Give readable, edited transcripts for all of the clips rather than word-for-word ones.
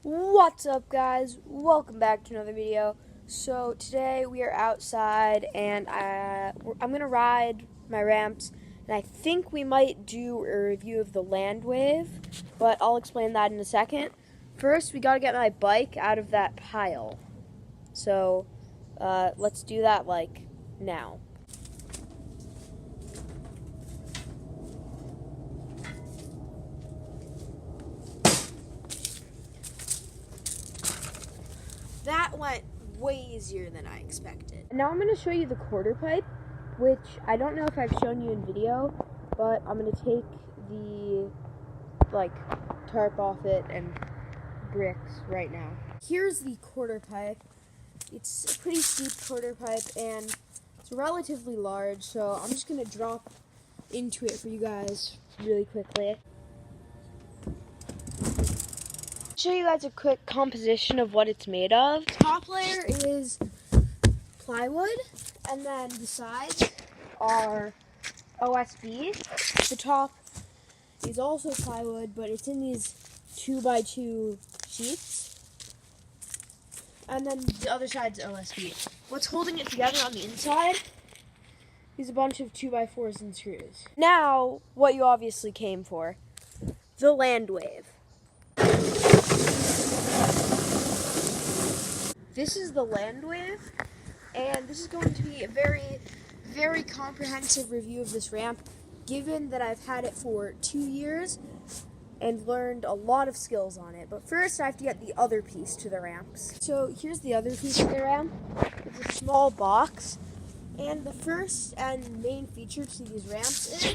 What's up, guys? Welcome back to another video. So today we are outside and I'm gonna ride my ramps, and I think we might do a review of the land wave, but I'll explain that in a second. First, we gotta get my bike out of that pile. So let's do that now. That went way easier than I expected. Now I'm going to show you the quarterpipe, which I don't know if I've shown you in video, but I'm going to take the tarp off it and bricks right now. Here's the quarterpipe. It's a pretty steep quarterpipe and it's relatively large, so I'm just going to drop into it for you guys really quickly. Show you guys a quick composition of what it's made of. Top layer is plywood, and then the sides are OSB. The top is also plywood, but it's in these 2x2 sheets, and then the other side's OSB. What's holding it together on the inside is a bunch of 2x4s and screws. Now, what you obviously came for, the land wave. This is the land wave, and this is going to be a very, very comprehensive review of this ramp, given that I've had it for 2 years and learned a lot of skills on it. But first, I have to get the other piece to the ramps. So here's the other piece of the ramp. It's a small box, and the first and main feature to these ramps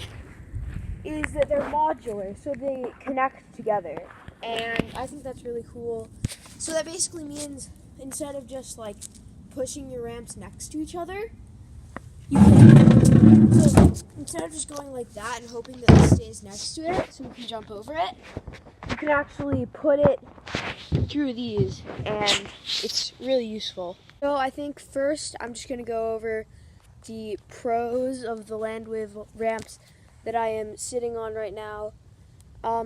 is that they're modular, so they connect together. And I think that's really cool. So that basically means instead of just pushing your ramps next to each other, instead of just going like that and hoping that it stays next to it so you can jump over it, you can actually put it through these, and it's really useful. So I think first I'm just going to go over the pros of the land wave ramps that I am sitting on right now.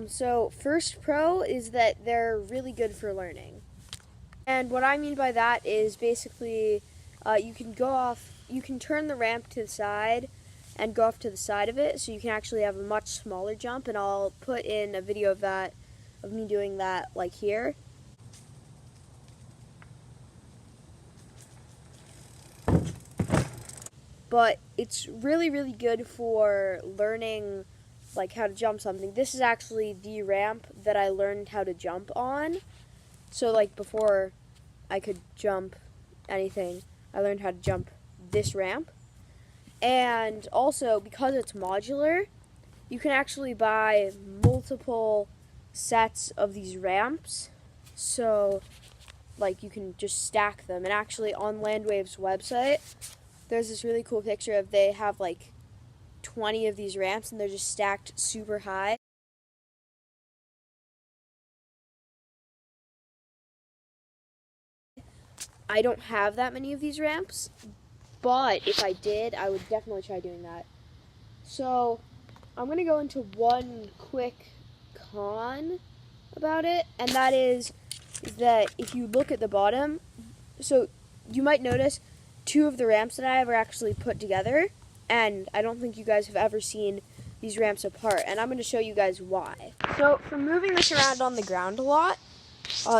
So first pro is that they're really good for learning. And what I mean by that is basically you can turn the ramp to the side and go off to the side of it, so you can actually have a much smaller jump, and I'll put in a video of that, of me doing that here. But it's really, really good for learning how to jump something. This is actually the ramp that I learned how to jump on. So before I could jump anything, I learned how to jump this ramp. And also, because it's modular, you can actually buy multiple sets of these ramps. So you can just stack them. And actually on Landwave's website, there's this really cool picture of they have 20 of these ramps, and they're just stacked super high. I don't have that many of these ramps, but if I did, I would definitely try doing that. So I'm going to go into one quick con about it, and that is that if you look at the bottom, so you might notice 2 of the ramps that I have are actually put together, and I don't think you guys have ever seen these ramps apart, and I'm going to show you guys why. So from moving this around on the ground a lot,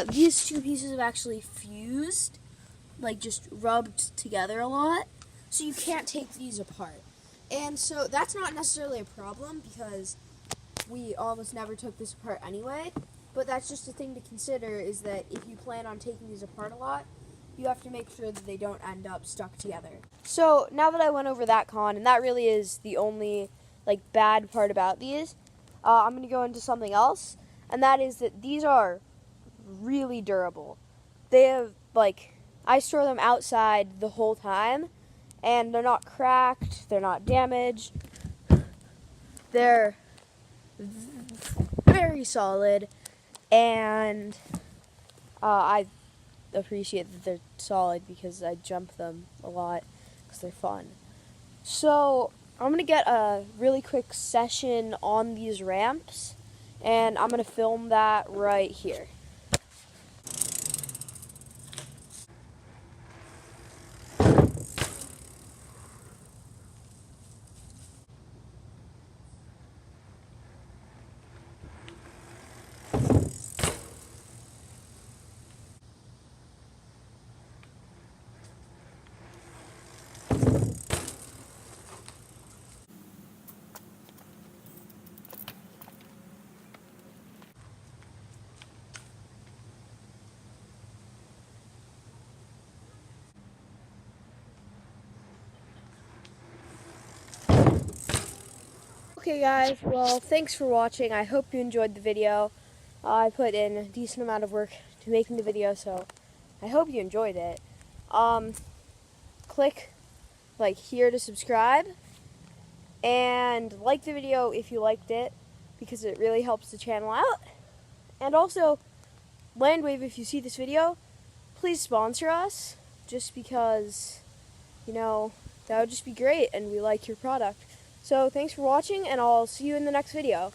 these 2 pieces have actually fused, just rubbed together a lot, so you can't take these apart. And so that's not necessarily a problem because we almost never took this apart anyway, but that's just a thing to consider, is that if you plan on taking these apart a lot, you have to make sure that they don't end up stuck together. So now that I went over that con, and that really is the only bad part about these, I'm going to go into something else, and that is that these are really durable. They have I store them outside the whole time, and they're not cracked, they're not damaged, they're very solid, and I appreciate that they're solid because I jump them a lot because they're fun. So I'm going to get a really quick session on these ramps, and I'm going to film that right here. Okay guys, well thanks for watching. I hope you enjoyed the video. I put in a decent amount of work to making the video, so I hope you enjoyed it. Click like here to subscribe and like the video if you liked it, because it really helps the channel out. And also, Landwave, if you see this video, please sponsor us, just because, you know, that would just be great and we like your product. So thanks for watching, and I'll see you in the next video.